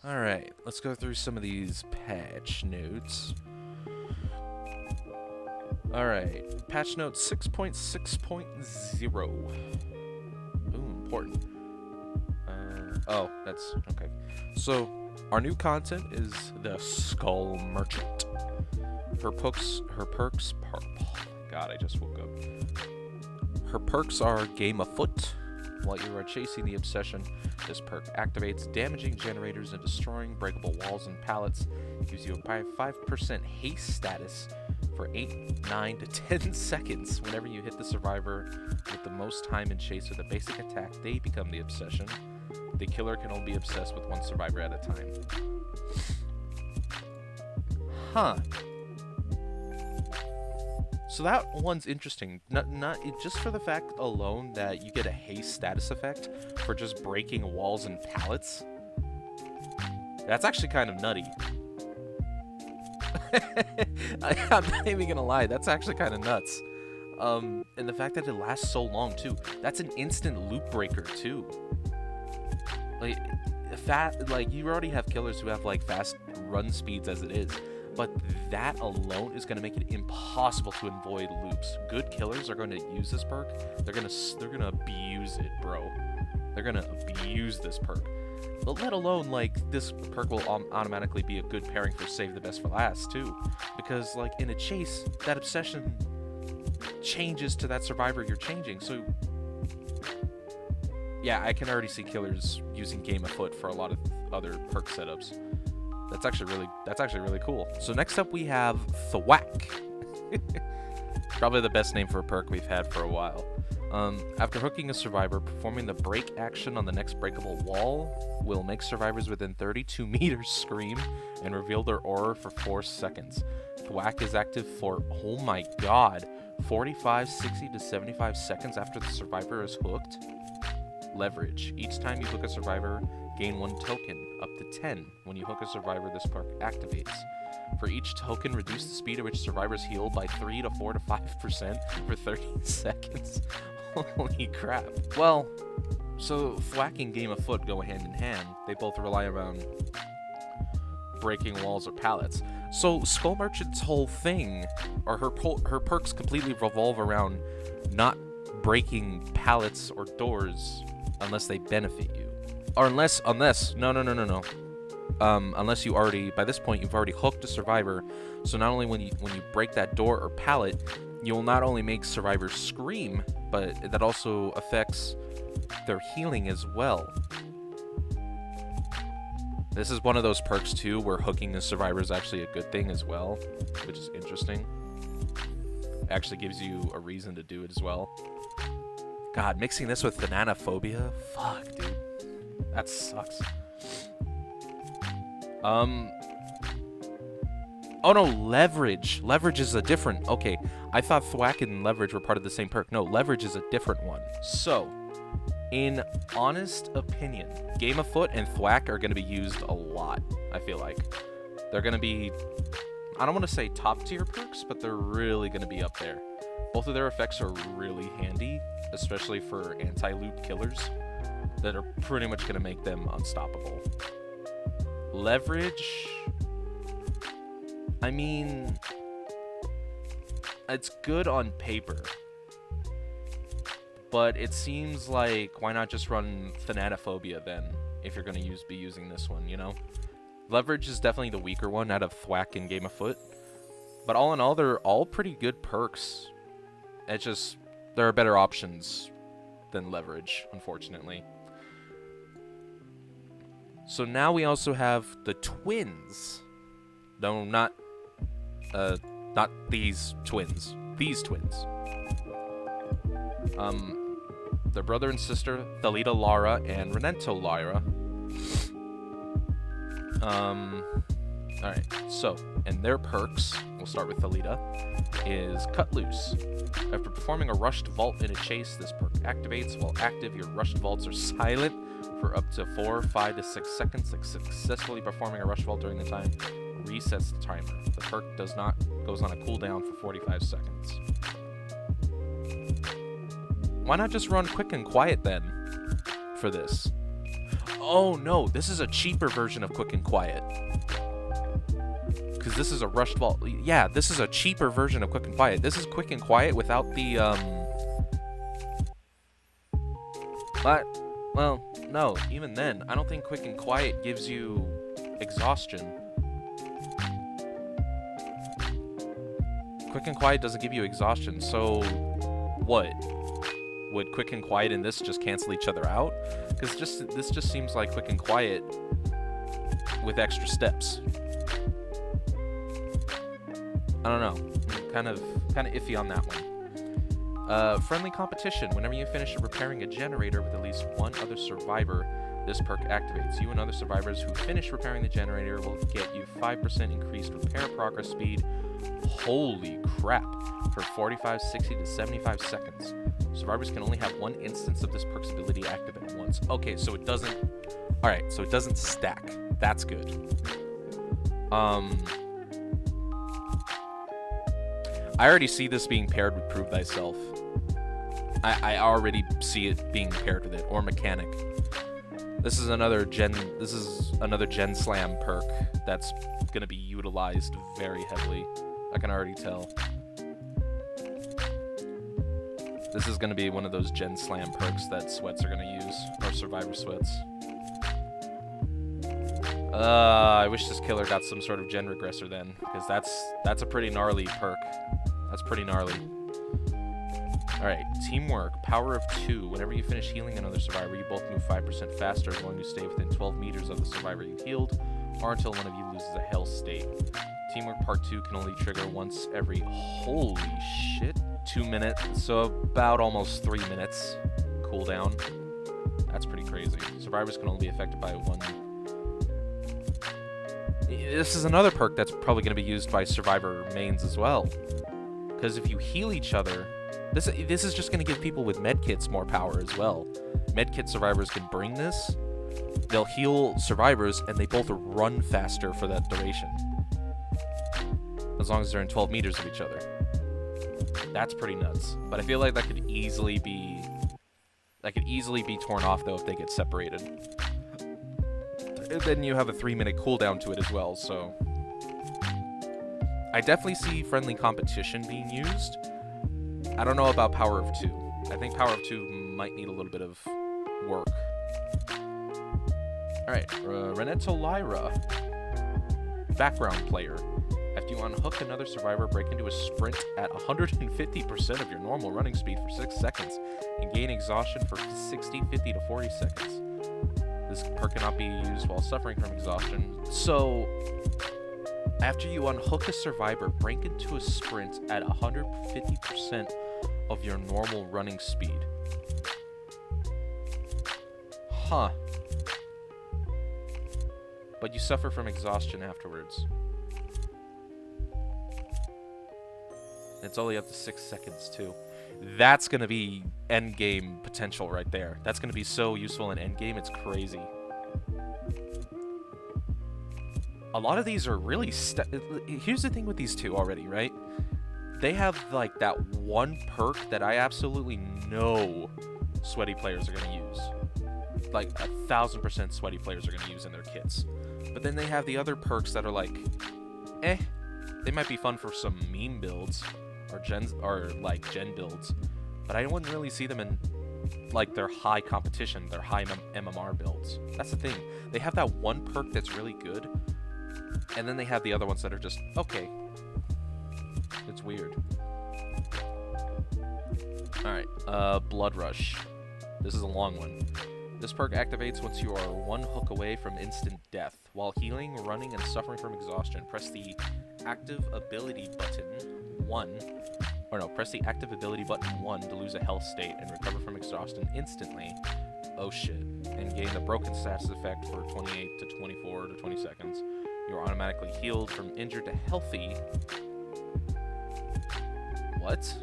Alright, let's go through some of these patch notes. Alright, patch note 6.6.0. Ooh, important. Oh, that's okay. So, our new content is the Skull Merchant. God, I just woke up. Her perks are Game Afoot. While you are chasing the obsession, this perk activates damaging generators and destroying breakable walls and pallets. Gives you a 5% haste status for 8, 9 to 10 seconds. Whenever you hit the survivor with the most time in chase with a basic attack, they become the obsession. The killer can only be obsessed with one survivor at a time. Huh. So that one's interesting. Not just for the fact alone that you get a haste status effect for just breaking walls and pallets. That's actually kind of nutty. I'm not even gonna lie, that's actually kind of nuts. And the fact that it lasts so long too. That's an instant loop breaker too. Like you already have killers who have like fast run speeds as it is. But that alone is going to make it impossible to avoid loops. Good killers are going to use this perk. They're going to abuse it, bro. They're going to abuse this perk. But let alone, like, this perk will automatically be a good pairing for Save the Best for Last, too. Because, like, in a chase, that obsession changes to that survivor you're changing. So, yeah, I can already see killers using Game Afoot for a lot of other perk setups. That's actually really cool. So next up we have Thwack. Probably the best name for a perk we've had for a while. After hooking a survivor, performing the break action on the next breakable wall will make survivors within 32 meters scream and reveal their aura for 4 seconds. Thwack is active for, oh my god, 45, 60 to 75 seconds after the survivor is hooked. Leverage. Each time you hook a survivor, gain 1 token, up to 10. When you hook a survivor, this perk activates. For each token, reduce the speed at which survivors heal by 3 to 4 to 5% for 30 seconds. Holy crap. Well, so Thwack and Game Afoot go hand in hand. They both rely around breaking walls or pallets. So Skull Merchant's whole thing, or her perks completely revolve around not breaking pallets or doors unless they benefit you. Or unless you already, by this point, you've already hooked a survivor, so not only when you break that door or pallet, you'll not only make survivors scream, but that also affects their healing as well. This is one of those perks, too, where hooking a survivor is actually a good thing as well, which is interesting. It actually gives you a reason to do it as well. God, mixing this with Thanatophobia? Fuck, dude. That sucks. Oh no, Leverage. Leverage is a different... Okay, I thought Thwack and Leverage were part of the same perk. No, Leverage is a different one. So, in honest opinion, Game Afoot and Thwack are going to be used a lot, I feel like. They're going to be... I don't want to say top tier perks, but they're really going to be up there. Both of their effects are really handy, especially for anti-loop killers that are pretty much going to make them unstoppable. Leverage, I mean, it's good on paper, but it seems like, why not just run Thanatophobia then, if you're going to be using this one, you know? Leverage is definitely the weaker one out of Thwack and Game Afoot, but all in all, they're all pretty good perks. It's just, there are better options than Leverage, unfortunately. So now we also have the twins. No, not these twins. These twins. Their brother and sister, Thalita Lara and Renento Lara. Alright, so, and their perks, we'll start with Thalita, is Cut Loose. After performing a rushed vault in a chase, this perk activates. While active, your rushed vaults are silent for up to 4, 5 to 6 seconds. Like successfully performing a rush vault during the time resets the timer. The perk goes on a cooldown for 45 seconds. Why not just run Quick and Quiet then for this? Oh no, this is a cheaper version of Quick and Quiet. Because this is a rushed vault. Yeah, this is a cheaper version of Quick and Quiet. This is Quick and Quiet without the, But, well, no, even then, I don't think Quick and Quiet gives you exhaustion. Quick and Quiet doesn't give you exhaustion, so what? Would Quick and Quiet and this just cancel each other out? Because this just seems like Quick and Quiet with extra steps. I don't know. I'm kind of iffy on that one. Friendly competition. Whenever you finish repairing a generator with at least one other survivor, this perk activates. You and other survivors who finish repairing the generator will get you 5% increased repair progress speed. Holy crap. For 45, 60 to 75 seconds. Survivors can only have one instance of this perk's ability active at once. Okay, so it doesn't... Alright, so it doesn't stack. That's good. I already see this being paired with Prove Thyself. I already see it being paired with it. Or Mechanic. This is another Gen Slam perk that's going to be utilized very heavily. I can already tell. This is going to be one of those Gen Slam perks that Sweats are going to use. Or Survivor Sweats. I wish this killer got some sort of Gen Regressor then. Because that's a pretty gnarly perk. That's pretty gnarly. Alright, Teamwork. Power of 2. Whenever you finish healing another survivor, you both move 5% faster as long as you stay within 12 meters of the survivor you healed, or until one of you loses a health state. Teamwork Part 2 can only trigger once every... Holy shit. 2 minutes, so about almost 3 minutes cooldown. That's pretty crazy. Survivors can only be affected by one... This is another perk that's probably going to be used by survivor mains as well. Because if you heal each other... This is just going to give people with medkits more power as well. Medkit survivors can bring this. They'll heal survivors, and they both run faster for that duration. As long as they're in 12 meters of each other. That's pretty nuts. But I feel like that could easily be... torn off, though, if they get separated. And then you have a 3-minute cooldown to it as well, so... I definitely see friendly competition being used. I don't know about Power of 2. I think Power of 2 might need a little bit of work. Alright, Reneto Lyra. Background player. After you unhook another survivor, break into a sprint at 150% of your normal running speed for 6 seconds, and gain exhaustion for 60, 50 to 40 seconds. This perk cannot be used while suffering from exhaustion. So... After you unhook a survivor, break into a sprint at 150% of your normal running speed. Huh. But you suffer from exhaustion afterwards. It's only up to 6 seconds, too. That's going to be endgame potential right there. That's going to be so useful in endgame, it's crazy. A lot of these are really... Here's the thing with these two already, right? They have, like, that one perk that I absolutely know sweaty players are going to use. Like, 1,000% sweaty players are going to use in their kits. But then they have the other perks that are like, they might be fun for some meme builds or gen builds. But I wouldn't really see them in, like, their high competition, their high MMR builds. That's the thing. They have that one perk that's really good, and then they have the other ones that are just, okay. It's weird. Alright, Blood Rush. This is a long one. This perk activates once you are one hook away from instant death. While healing, running, and suffering from exhaustion, press the active ability button 1. Press the active ability button 1 to lose a health state and recover from exhaustion instantly. Oh shit. And gain the broken status effect for 28 to 24 to 20 seconds. You are automatically healed from injured to healthy. What?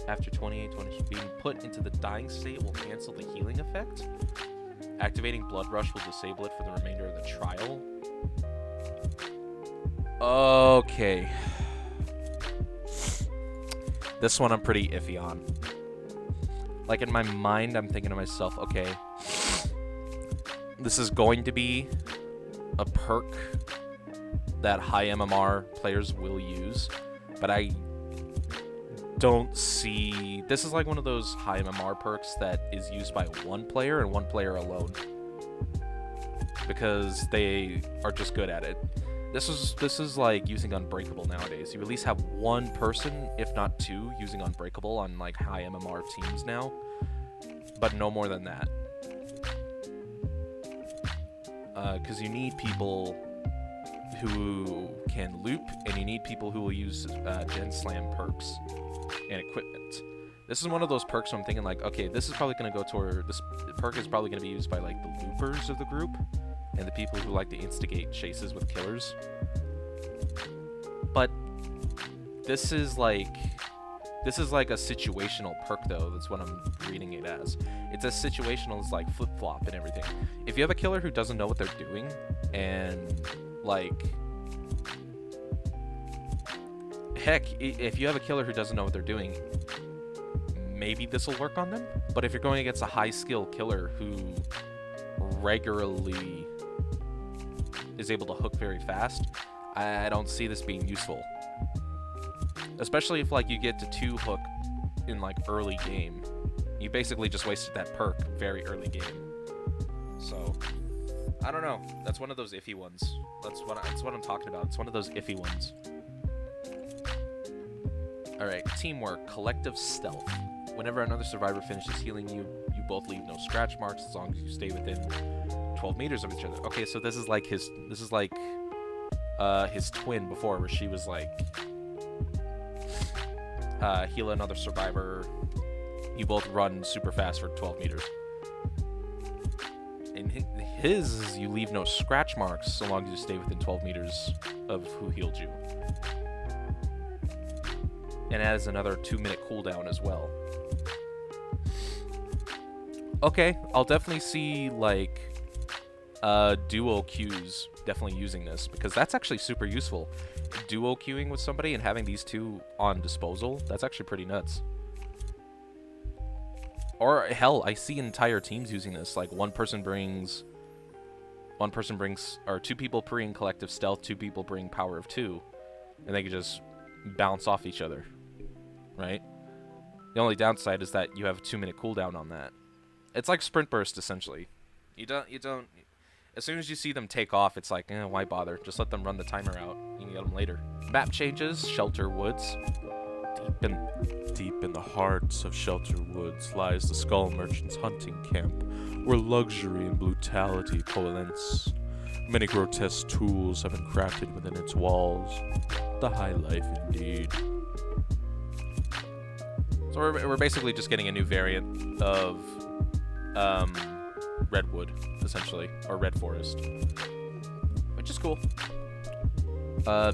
After 28, being put into the dying state will cancel the healing effect. Activating Blood Rush will disable it for the remainder of the trial. Okay. This one I'm pretty iffy on. Like, in my mind, I'm thinking to myself, okay, this is going to be a perk that high MMR players will use, but I don't see... This is like one of those high MMR perks that is used by one player and one player alone, because they are just good at it. This is like using Unbreakable nowadays. You at least have one person, if not two, using Unbreakable on like high MMR teams now, but no more than that. Because you need people who can loop, and you need people who will use Gen Slam perks and equipment. This is one of those perks where I'm thinking like, okay, this is probably going to go toward... This perk is probably going to be used by like the loopers of the group, and the people who like to instigate chases with killers. But this is like a situational perk, though. That's what I'm reading it as. It's as situational as like flip-flop and everything. If you have a killer who doesn't know what they're doing, and like... Heck, if you have a killer who doesn't know what they're doing, maybe this will work on them. But if you're going against a high-skill killer who regularly is able to hook very fast, I don't see this being useful. Especially if like you get to 2 hook in like early game. You basically just wasted that perk very early game. So I don't know. That's one of those iffy ones. That's what I'm talking about. It's one of those iffy ones. Alright, teamwork, collective stealth. Whenever another survivor finishes healing you, you both leave no scratch marks as long as you stay within 12 meters of each other. Okay, so this is like his twin before, where she was like, heal another survivor, you both run super fast for 12 meters. And his is you leave no scratch marks so long as you stay within 12 meters of who healed you. And adds another 2-minute cooldown as well. Okay, I'll definitely see like duo queues definitely using this, because that's actually super useful. Duo queuing with somebody and having these two on disposal, that's actually pretty nuts. Or hell, I see entire teams using this. Like one person brings, or 2 people bring collective stealth, 2 people bring power of 2, and they can just bounce off each other, right? The only downside is that you have a 2-minute cooldown on that. It's like sprint burst essentially. You don't. As soon as you see them take off, it's like, why bother? Just let them run the timer out. You can get them later. Map changes. Shelter Woods. Deep in the hearts of Shelter Woods lies the Skull Merchant's hunting camp, where luxury and brutality coalesce. Many grotesque tools have been crafted within its walls. The high life indeed. So we're basically just getting a new variant of Redwood, essentially, or Red Forest, which is cool.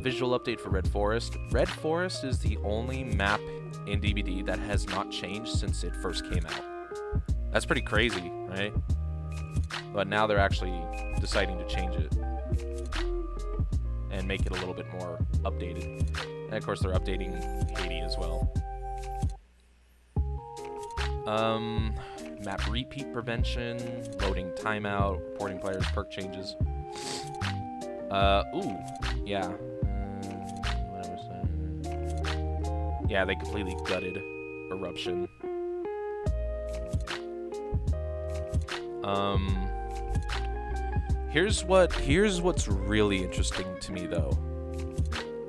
Visual update for Red Forest. Red Forest is the only map in DBD that has not changed since it first came out. That's pretty crazy, right? But now they're actually deciding to change it and make it a little bit more updated. And of course, they're updating Haiti as well. Map repeat prevention, loading timeout, reporting players, perk changes. Ooh, yeah. Whatever. Yeah, they completely gutted Eruption. Here's what's really interesting to me though,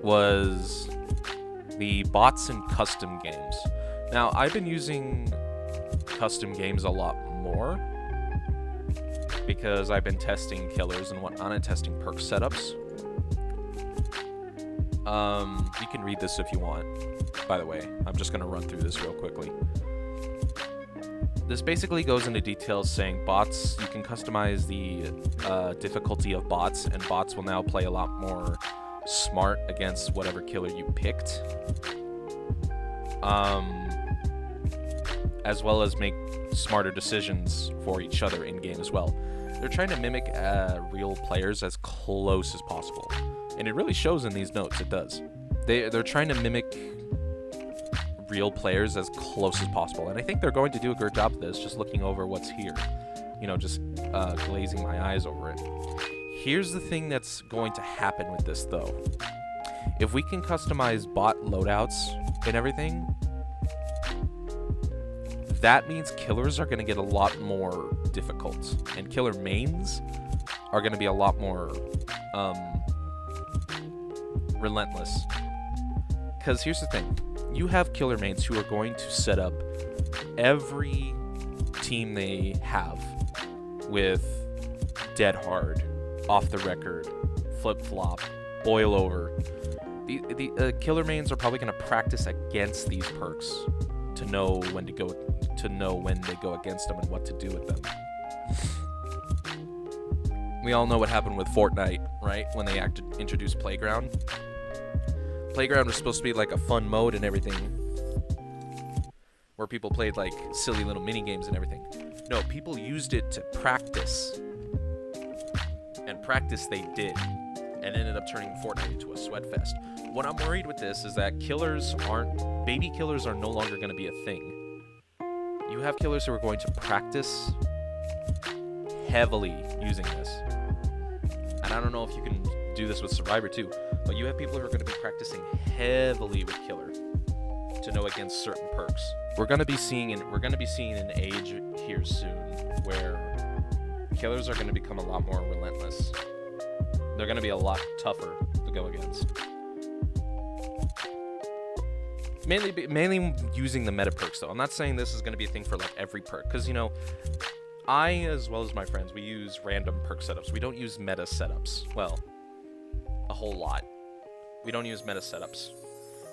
was the bots in custom games. Now, I've been using custom games a lot more because I've been testing killers and whatnot and testing perk setups. You can read this if you want, by the way. I'm just going to run through this real quickly. This basically goes into details saying bots, you can customize the difficulty of bots, and bots will now play a lot more smart against whatever killer you picked. As well as make smarter decisions for each other in-game as well. They're trying to mimic real players as close as possible. And it really shows in these notes, it does. They're trying to mimic real players as close as possible. And I think they're going to do a good job of this, just looking over what's here. you know, just glazing my eyes over it. Here's the thing that's going to happen with this, though. If we can customize bot loadouts and everything, that means killers are going to get a lot more difficult, and killer mains are going to be a lot more relentless. Because here's the thing. You have killer mains who are going to set up every team they have with dead hard, off the record, flip-flop, boil over. The killer mains are probably going to practice against these perks to know when they go against them and what to do with them. We all know what happened with Fortnite, right? When they introduced Playground. Playground was supposed to be like a fun mode and everything, where people played like silly little mini games and everything. No, people used it to practice. And practice they did, and ended up turning Fortnite into a sweat fest. What I'm worried with this is that baby killers are no longer going to be a thing. You have killers who are going to practice heavily using this. And I don't know if you can do this with Survivor too, but you have people who are going to be practicing heavily with killer to know against certain perks. We're going to be seeing an age here soon where killers are going to become a lot more relentless. They're going to be a lot tougher to go against. Mainly using the meta perks, though. I'm not saying this is going to be a thing for like every perk, because, you know, I, as well as my friends, we use random perk setups. We don't use meta setups. Well, a whole lot. We don't use meta setups.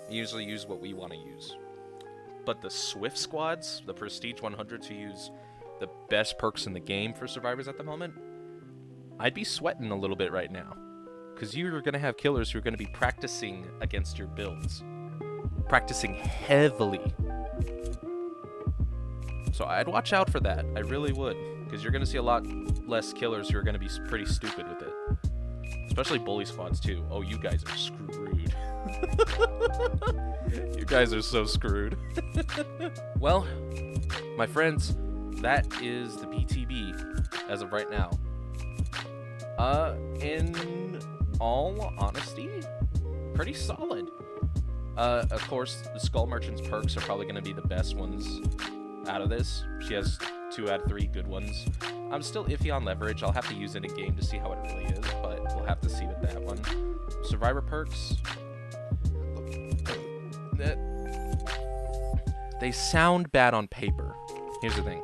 We usually use what we want to use. But the Swift squads, the Prestige 100s who use the best perks in the game for survivors at the moment, I'd be sweating a little bit right now. Because you're going to have killers who are going to be practicing against your builds. Practicing heavily. So I'd watch out for that. I really would. Because you're going to see a lot less killers who are going to be pretty stupid with it. Especially bully squads too. Oh, you guys are screwed. You guys are so screwed. Well, my friends, that is the BTB as of right now. In all honesty, pretty solid. Of course, the Skull Merchant's perks are probably going to be the best ones out of this. She has 2 out of 3 good ones. I'm still iffy on leverage. I'll have to use it in game to see how it really is, but we'll have to see with that one. Survivor perks. They sound bad on paper. Here's the thing.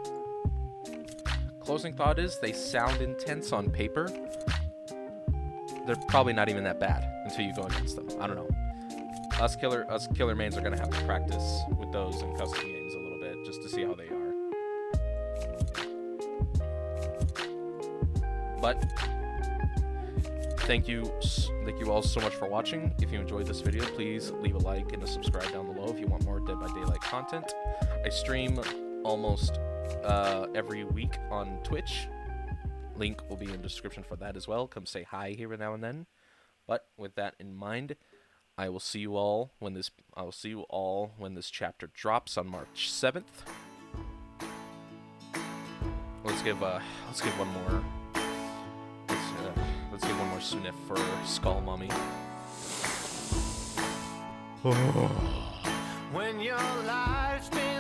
Closing thought is they sound intense on paper. They're probably not even that bad until you go against them. I don't know. Us killer mains are gonna have to practice with those in custom games a little bit just to see how they are. But thank you all so much for watching. If you enjoyed this video, please leave a like and a subscribe down below if you want more Dead by Daylight content. I stream almost every week on Twitch. Link will be in the description for that as well. Come say hi here and now and then. But with that in mind, I will see you all when this chapter drops on March 7th. Let's give one more. Let's give one more sniff for Skull Mummy. When your life's been